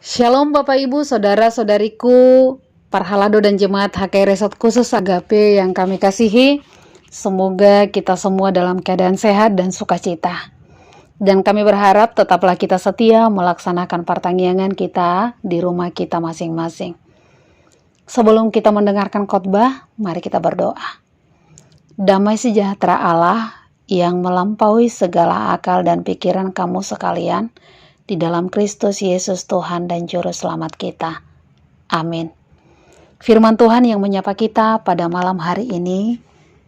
Shalom Bapak Ibu, Saudara-saudariku, Parhalado dan Jemaat HKI Resort Khusus Agape yang kami kasihi. Semoga kita semua dalam keadaan sehat dan sukacita. Dan kami berharap tetaplah kita setia melaksanakan pertanggihan kita di rumah kita masing-masing. Sebelum kita mendengarkan khotbah, mari kita berdoa. Damai sejahtera Allah yang melampaui segala akal dan pikiran kamu sekalian, di dalam Kristus Yesus Tuhan dan Juru Selamat kita. Amin. Firman Tuhan yang menyapa kita pada malam hari ini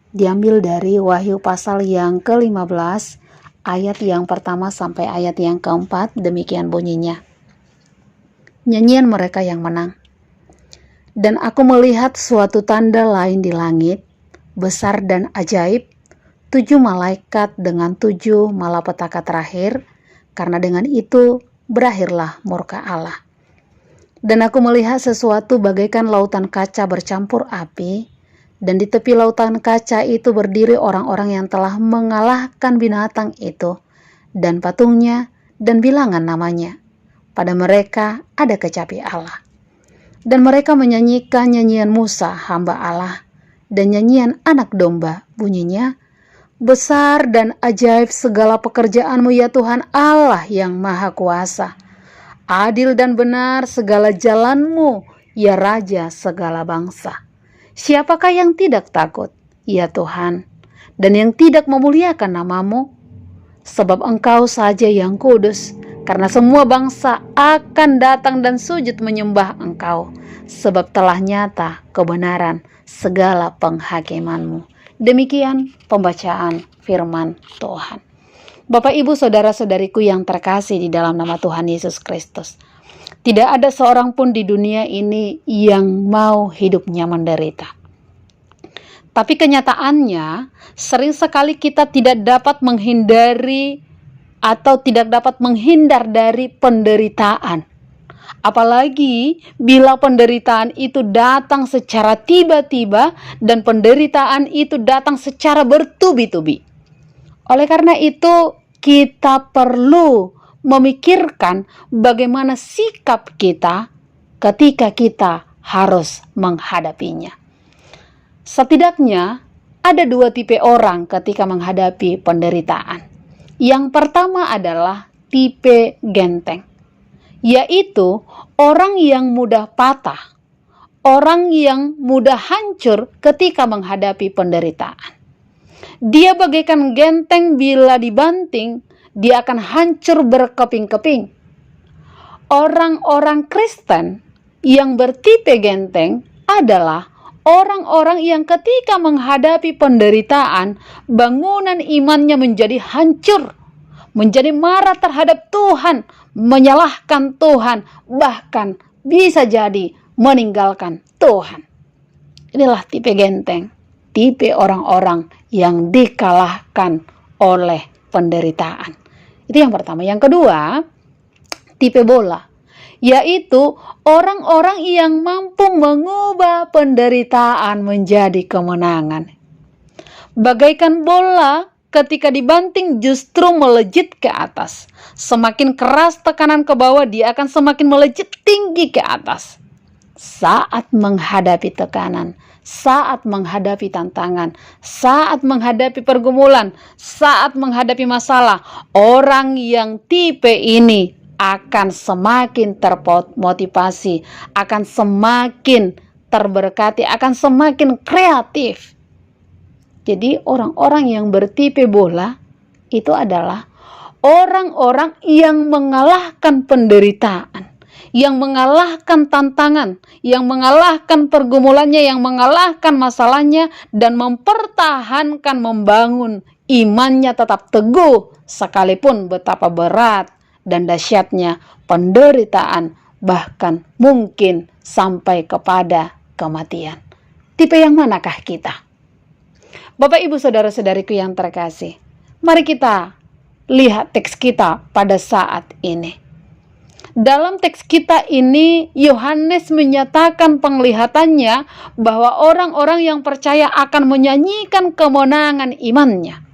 diambil dari Wahyu pasal yang ke-15 ayat yang pertama sampai ayat yang keempat. Demikian bunyinya. Nyanyian mereka yang menang. Dan aku melihat suatu tanda lain di langit, besar dan ajaib, 7 malaikat dengan 7 malapetaka terakhir, karena dengan itu berakhirlah murka Allah. Dan aku melihat sesuatu bagaikan lautan kaca bercampur api, dan di tepi lautan kaca itu berdiri orang-orang yang telah mengalahkan binatang itu, dan patungnya, dan bilangan namanya. Pada mereka ada kecapi Allah. Dan mereka menyanyikan nyanyian Musa, hamba Allah, dan nyanyian anak domba, bunyinya, besar dan ajaib segala pekerjaanmu ya Tuhan Allah yang Maha Kuasa. Adil dan benar segala jalanmu ya Raja segala bangsa. Siapakah yang tidak takut ya Tuhan, dan yang tidak memuliakan namamu? Sebab Engkau saja yang kudus, karena semua bangsa akan datang dan sujud menyembah Engkau, sebab telah nyata kebenaran segala penghakimanmu. Demikian pembacaan firman Tuhan. Bapak Ibu saudara-saudariku yang terkasih di dalam nama Tuhan Yesus Kristus. Tidak ada seorang pun di dunia ini yang mau hidupnya menderita. Tapi kenyataannya sering sekali kita tidak dapat menghindari atau tidak dapat menghindar dari penderitaan. Apalagi bila penderitaan itu datang secara tiba-tiba dan penderitaan itu datang secara bertubi-tubi. Oleh karena itu, kita perlu memikirkan bagaimana sikap kita ketika kita harus menghadapinya. Setidaknya ada 2 tipe orang ketika menghadapi penderitaan. Yang pertama adalah tipe genteng, yaitu orang yang mudah patah, orang yang mudah hancur ketika menghadapi penderitaan. Dia bagaikan genteng bila dibanting, dia akan hancur berkeping-keping. Orang-orang Kristen yang bertipe genteng adalah orang-orang yang ketika menghadapi penderitaan, bangunan imannya menjadi hancur, menjadi marah terhadap Tuhan, menyalahkan Tuhan, bahkan bisa jadi meninggalkan Tuhan. Inilah tipe genteng, tipe orang-orang yang dikalahkan oleh penderitaan. Itu yang pertama. Yang kedua, tipe bola, yaitu orang-orang yang mampu mengubah penderitaan menjadi kemenangan. Bagaikan bola, ketika dibanting justru melejit ke atas. Semakin keras tekanan ke bawah, dia akan semakin melejit tinggi ke atas. Saat menghadapi tekanan, saat menghadapi tantangan, saat menghadapi pergumulan, saat menghadapi masalah, orang yang tipe ini akan semakin termotivasi, akan semakin terberkati, akan semakin kreatif. Jadi orang-orang yang bertipe bola itu adalah orang-orang yang mengalahkan penderitaan, yang mengalahkan tantangan, yang mengalahkan pergumulannya, yang mengalahkan masalahnya, dan mempertahankan, membangun imannya tetap teguh, sekalipun betapa berat dan dahsyatnya penderitaan, bahkan mungkin sampai kepada kematian. Tipe yang manakah kita? Bapak Ibu saudara-saudariku yang terkasih, mari kita lihat teks kita pada saat ini. Dalam teks kita ini, Yohanes menyatakan penglihatannya bahwa orang-orang yang percaya akan menyanyikan kemenangan imannya.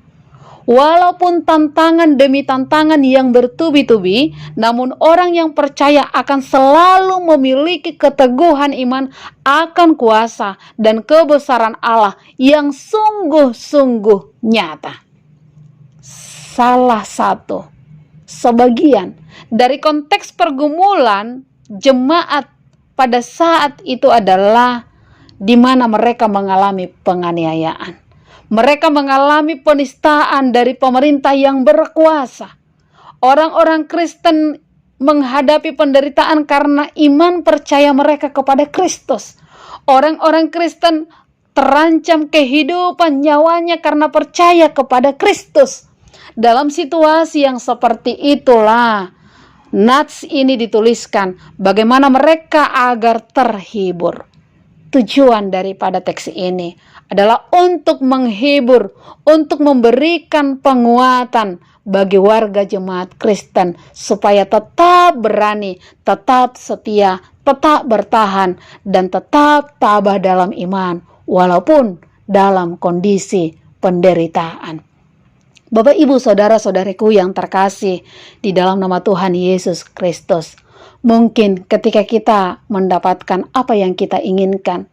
Walaupun tantangan demi tantangan yang bertubi-tubi, namun orang yang percaya akan selalu memiliki keteguhan iman akan kuasa dan kebesaran Allah yang sungguh-sungguh nyata. Salah satu sebagian dari konteks pergumulan jemaat pada saat itu adalah di mana mereka mengalami penganiayaan. Mereka mengalami penistaan dari pemerintah yang berkuasa. Orang-orang Kristen menghadapi penderitaan karena iman percaya mereka kepada Kristus. Orang-orang Kristen terancam kehidupan nyawanya karena percaya kepada Kristus. Dalam situasi yang seperti itulah nats ini dituliskan bagaimana mereka agar terhibur. Tujuan daripada teks ini adalah untuk menghibur, untuk memberikan penguatan bagi warga jemaat Kristen supaya tetap berani, tetap setia, tetap bertahan, dan tetap tabah dalam iman walaupun dalam kondisi penderitaan. Bapak, Ibu, saudara-saudariku yang terkasih di dalam nama Tuhan Yesus Kristus, mungkin ketika kita mendapatkan apa yang kita inginkan,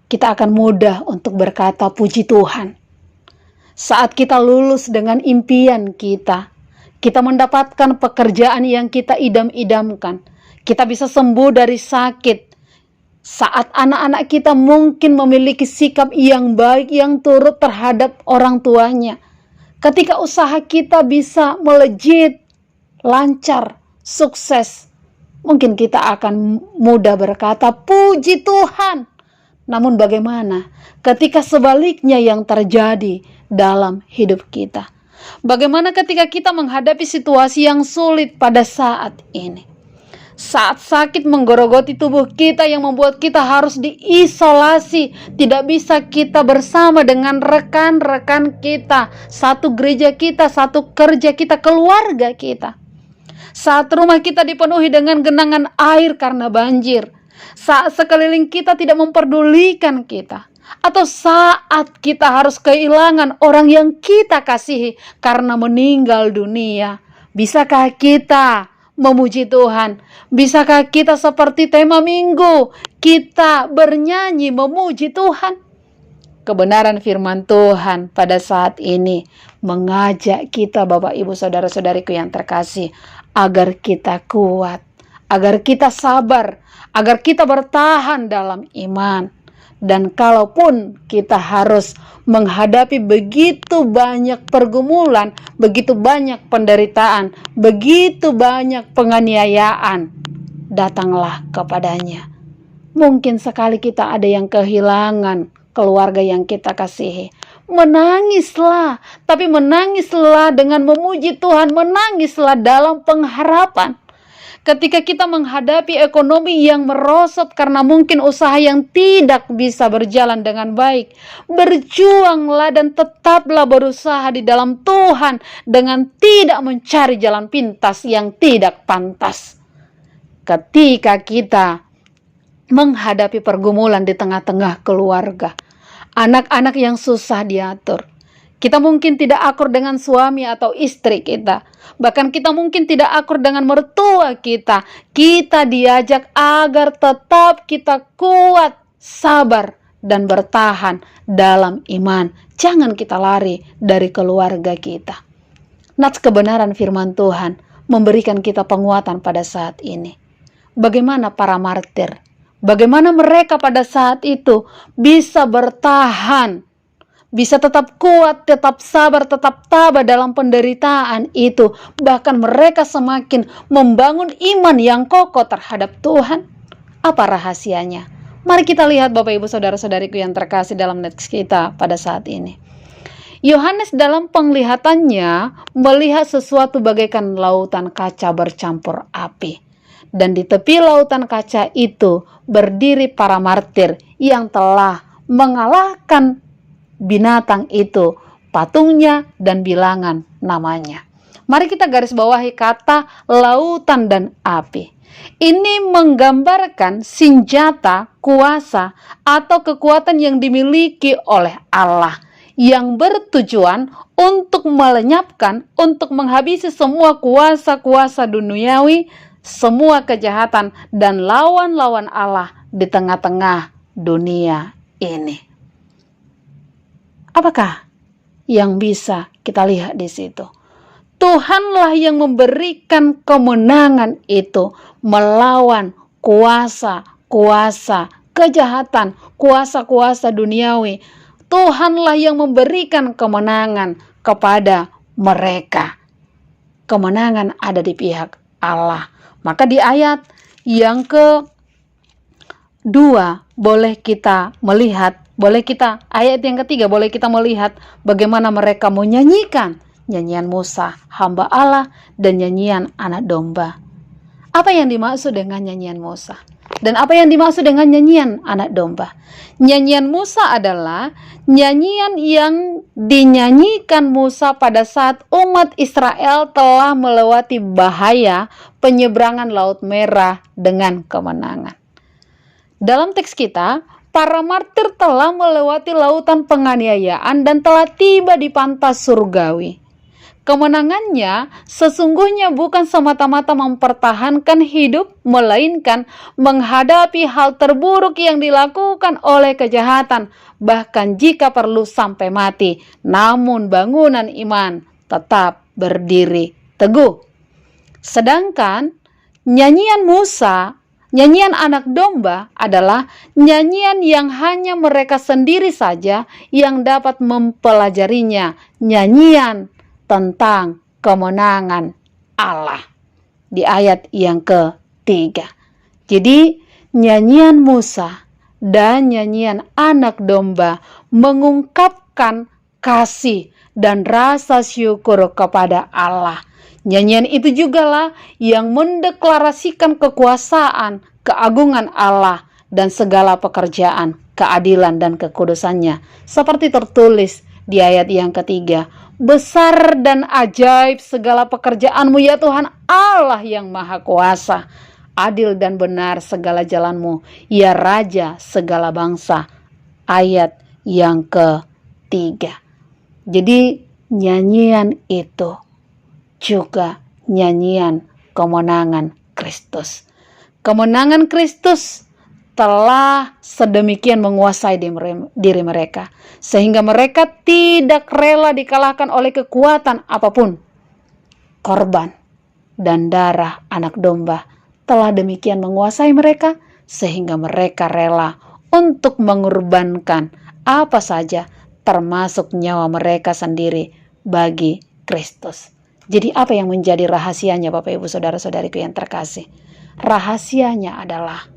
kita akan mudah untuk berkata puji Tuhan. Saat kita lulus dengan impian kita mendapatkan pekerjaan yang kita idam-idamkan, kita bisa sembuh dari sakit. Saat anak-anak kita mungkin memiliki sikap yang baik, yang turut terhadap orang tuanya. Ketika usaha kita bisa melejit, lancar, sukses, mungkin kita akan mudah berkata, puji Tuhan. Namun bagaimana ketika sebaliknya yang terjadi dalam hidup kita? Bagaimana ketika kita menghadapi situasi yang sulit pada saat ini? Saat sakit menggorogoti tubuh kita yang membuat kita harus diisolasi, tidak bisa kita bersama dengan rekan-rekan kita, satu gereja kita, satu kerja kita, keluarga kita. Saat rumah kita dipenuhi dengan genangan air karena banjir, saat sekeliling kita tidak memperdulikan kita, atau saat kita harus kehilangan orang yang kita kasihi karena meninggal dunia, bisakah kita memuji Tuhan? Bisakah kita seperti tema minggu, kita bernyanyi memuji Tuhan? Kebenaran firman Tuhan pada saat ini mengajak kita, Bapak, Ibu, saudara-saudariku yang terkasih, agar kita kuat, agar kita sabar, agar kita bertahan dalam iman. Dan kalaupun kita harus menghadapi begitu banyak pergumulan, begitu banyak penderitaan, begitu banyak penganiayaan, datanglah kepadanya. Mungkin sekali kita ada yang kehilangan keluarga yang kita kasihi. Menangislah, tapi menangislah dengan memuji Tuhan, menangislah dalam pengharapan. Ketika kita menghadapi ekonomi yang merosot karena mungkin usaha yang tidak bisa berjalan dengan baik, berjuanglah dan tetaplah berusaha di dalam Tuhan dengan tidak mencari jalan pintas yang tidak pantas. Ketika kita menghadapi pergumulan di tengah-tengah keluarga, anak-anak yang susah diatur, kita mungkin tidak akur dengan suami atau istri kita. Bahkan kita mungkin tidak akur dengan mertua kita. Kita diajak agar tetap kita kuat, sabar, dan bertahan dalam iman. Jangan kita lari dari keluarga kita. Nats kebenaran firman Tuhan memberikan kita penguatan pada saat ini. Bagaimana para martir? Bagaimana mereka pada saat itu bisa bertahan, bisa tetap kuat, tetap sabar, tetap tabah dalam penderitaan itu. Bahkan mereka semakin membangun iman yang kokoh terhadap Tuhan. Apa rahasianya? Mari kita lihat, Bapak, Ibu, saudara-saudariku yang terkasih, dalam teks kita pada saat ini. Yohanes dalam penglihatannya melihat sesuatu bagaikan lautan kaca bercampur api. Dan di tepi lautan kaca itu berdiri para martir yang telah mengalahkan binatang itu, patungnya dan bilangan namanya. Mari kita garis bawahi kata lautan dan api. Ini menggambarkan senjata, kuasa, atau kekuatan yang dimiliki oleh Allah yang bertujuan untuk melenyapkan, untuk menghabisi semua kuasa-kuasa duniawi, semua kejahatan dan lawan-lawan Allah di tengah-tengah dunia ini. Apakah yang bisa kita lihat di situ? Tuhanlah yang memberikan kemenangan itu melawan kuasa-kuasa kejahatan, kuasa-kuasa duniawi. Tuhanlah yang memberikan kemenangan kepada mereka. Kemenangan ada di pihak Allah. Maka di ayat yang kedua boleh kita melihat, ayat yang ketiga boleh kita melihat bagaimana mereka menyanyikan nyanyian Musa, hamba Allah, dan nyanyian anak domba. Apa yang dimaksud dengan nyanyian Musa? Dan apa yang dimaksud dengan nyanyian anak domba? Nyanyian Musa adalah nyanyian yang dinyanyikan Musa pada saat umat Israel telah melewati bahaya penyeberangan Laut Merah dengan kemenangan. Dalam teks kita, para martir telah melewati lautan penganiayaan dan telah tiba di pantai surgawi. Kemenangannya sesungguhnya bukan semata-mata mempertahankan hidup, melainkan menghadapi hal terburuk yang dilakukan oleh kejahatan, bahkan jika perlu sampai mati. Namun bangunan iman tetap berdiri teguh. Sedangkan nyanyian Musa, nyanyian anak domba adalah nyanyian yang hanya mereka sendiri saja yang dapat mempelajarinya. Nyanyian tentang kemenangan Allah di ayat yang ketiga. Jadi nyanyian Musa dan nyanyian anak domba mengungkapkan kasih dan rasa syukur kepada Allah. Nyanyian itu jugalah yang mendeklarasikan kekuasaan, keagungan Allah dan segala pekerjaan, keadilan dan kekudusannya. Seperti tertulis di ayat yang ketiga, besar dan ajaib segala pekerjaanmu ya Tuhan Allah yang Maha Kuasa. Adil dan benar segala jalanmu, ya Raja segala bangsa. Ayat yang ketiga. Jadi nyanyian itu juga nyanyian kemenangan Kristus. Kemenangan Kristus telah sedemikian menguasai diri mereka, sehingga mereka tidak rela dikalahkan oleh kekuatan apapun. Korban dan darah anak domba telah demikian menguasai mereka, sehingga mereka rela untuk mengorbankan apa saja, termasuk nyawa mereka sendiri bagi Kristus. Jadi apa yang menjadi rahasianya Bapak Ibu Saudara-saudariku yang terkasih? Rahasianya adalah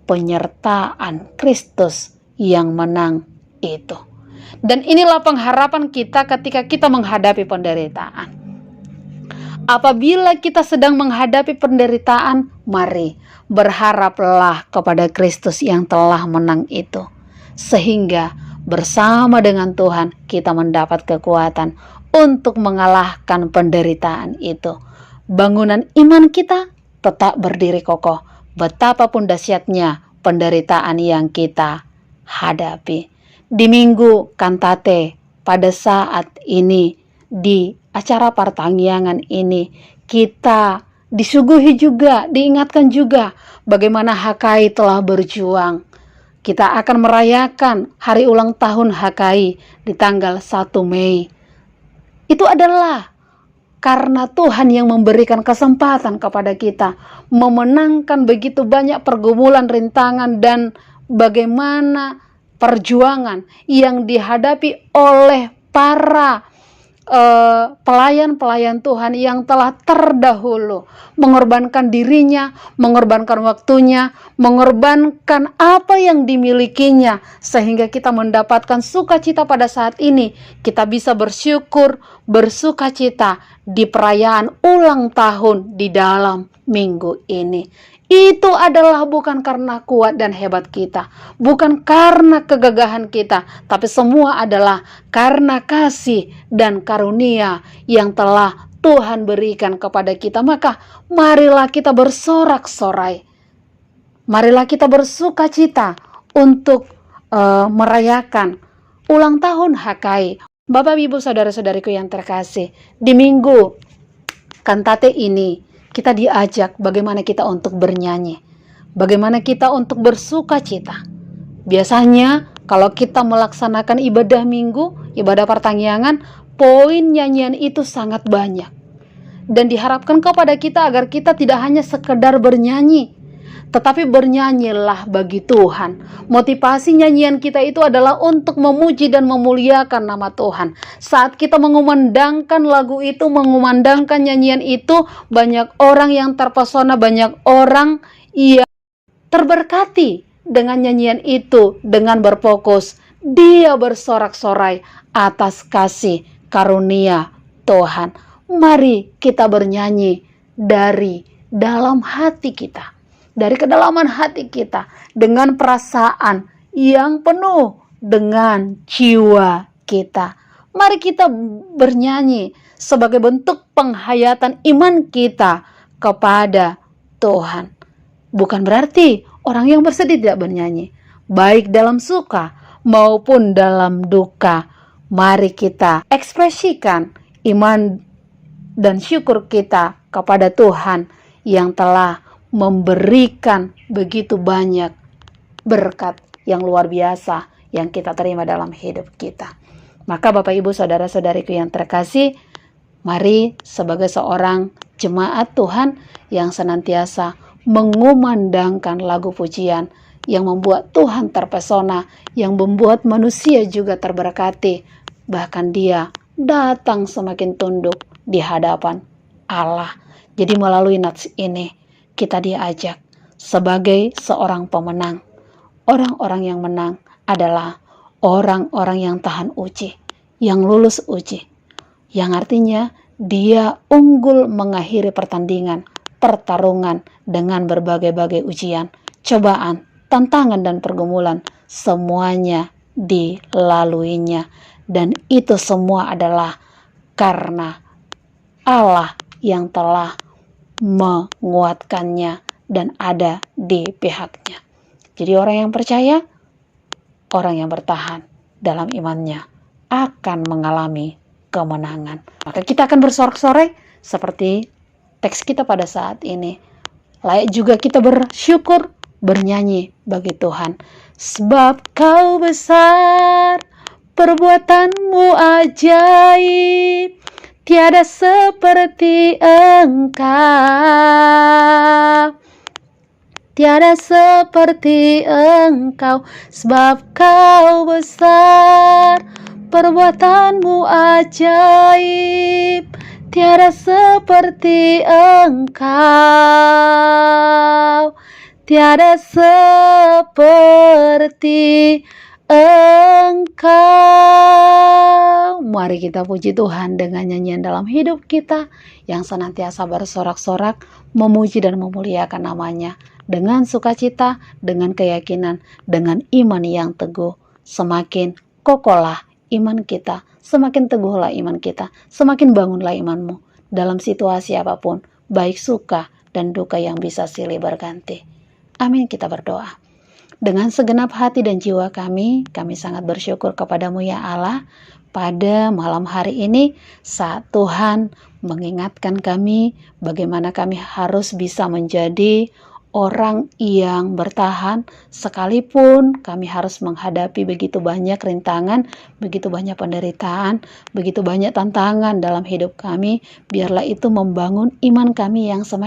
penyertaan Kristus yang menang itu. Dan inilah pengharapan kita ketika kita menghadapi penderitaan. Apabila kita sedang menghadapi penderitaan, mari berharaplah kepada Kristus yang telah menang itu. Sehingga bersama dengan Tuhan kita mendapat kekuatan untuk mengalahkan penderitaan itu. Bangunan iman kita tetap berdiri kokoh, betapapun dahsyatnya penderitaan yang kita hadapi. Di minggu kantate pada saat ini, di acara pertanggiangan ini, kita disuguhi juga, diingatkan juga bagaimana HKI telah berjuang. Kita akan merayakan hari ulang tahun HKI di tanggal 1 Mei. Itu adalah karena Tuhan yang memberikan kesempatan kepada kita memenangkan begitu banyak pergumulan, rintangan, dan bagaimana perjuangan yang dihadapi oleh para pelayan-pelayan Tuhan yang telah terdahulu mengorbankan dirinya, mengorbankan waktunya, mengorbankan apa yang dimilikinya, sehingga kita mendapatkan sukacita pada saat ini. Kita bisa bersyukur, bersukacita di perayaan ulang tahun di dalam minggu ini. Itu adalah bukan karena kuat dan hebat kita, bukan karena kegagahan kita, tapi semua adalah karena kasih dan karunia yang telah Tuhan berikan kepada kita. Maka marilah kita bersorak-sorai, marilah kita bersukacita untuk merayakan ulang tahun HKI. Bapak, Ibu, Saudara-saudariku yang terkasih, di minggu kantate ini kita diajak bagaimana kita untuk bernyanyi, bagaimana kita untuk bersuka cita. Biasanya kalau kita melaksanakan ibadah minggu, ibadah pertanggihan, poin nyanyian itu sangat banyak. Dan diharapkan kepada kita agar kita tidak hanya sekedar bernyanyi, tetapi bernyanyilah bagi Tuhan. Motivasi nyanyian kita itu adalah untuk memuji dan memuliakan nama Tuhan. Saat kita mengumandangkan lagu itu, mengumandangkan nyanyian itu, banyak orang yang terpesona, banyak orang yang terberkati dengan nyanyian itu, dengan berfokus dia bersorak-sorai atas kasih karunia Tuhan. Mari kita bernyanyi dari dalam hati kita, dari kedalaman hati kita, dengan perasaan yang penuh dengan jiwa kita. Mari kita bernyanyi sebagai bentuk penghayatan iman kita kepada Tuhan. Bukan berarti orang yang bersedih tidak bernyanyi, baik dalam suka maupun dalam duka. Mari kita ekspresikan iman dan syukur kita kepada Tuhan yang telah memberikan begitu banyak berkat yang luar biasa yang kita terima dalam hidup kita. Maka Bapak, Ibu, Saudara-saudariku yang terkasih, mari sebagai seorang jemaat Tuhan yang senantiasa mengumandangkan lagu pujian yang membuat Tuhan terpesona, yang membuat manusia juga terberkati, bahkan dia datang semakin tunduk di hadapan Allah. Jadi melalui nats ini kita diajak sebagai seorang pemenang. Orang-orang yang menang adalah orang-orang yang tahan uji, yang lulus uji, yang artinya dia unggul mengakhiri pertandingan, pertarungan dengan berbagai-bagai ujian, cobaan, tantangan dan pergumulan, semuanya dilaluinya. Dan itu semua adalah karena Allah yang telah menguatkannya dan ada di pihaknya. Jadi orang yang percaya, orang yang bertahan dalam imannya akan mengalami kemenangan. Maka kita akan bersorak-sorai seperti teks kita pada saat ini. Layak juga kita bersyukur, bernyanyi bagi Tuhan. Sebab Kau besar, perbuatanmu ajaib, tiada seperti Engkau. Tiada seperti Engkau, sebab Kau besar, perbuatanmu ajaib, tiada seperti Engkau, tiada seperti Engkau. Mari kita puji Tuhan dengan nyanyian dalam hidup kita yang senantiasa bersorak-sorak, memuji dan memuliakan namanya dengan sukacita, dengan keyakinan, dengan iman yang teguh. Semakin kokohlah iman kita, semakin teguhlah iman kita, semakin bangunlah imanmu dalam situasi apapun, baik suka dan duka yang bisa silih berganti. Amin, kita berdoa. Dengan segenap hati dan jiwa kami sangat bersyukur kepadamu ya Allah, pada malam hari ini saat Tuhan mengingatkan kami bagaimana kami harus bisa menjadi orang yang bertahan sekalipun kami harus menghadapi begitu banyak rintangan, begitu banyak penderitaan, begitu banyak tantangan dalam hidup kami. Biarlah itu membangun iman kami yang semakin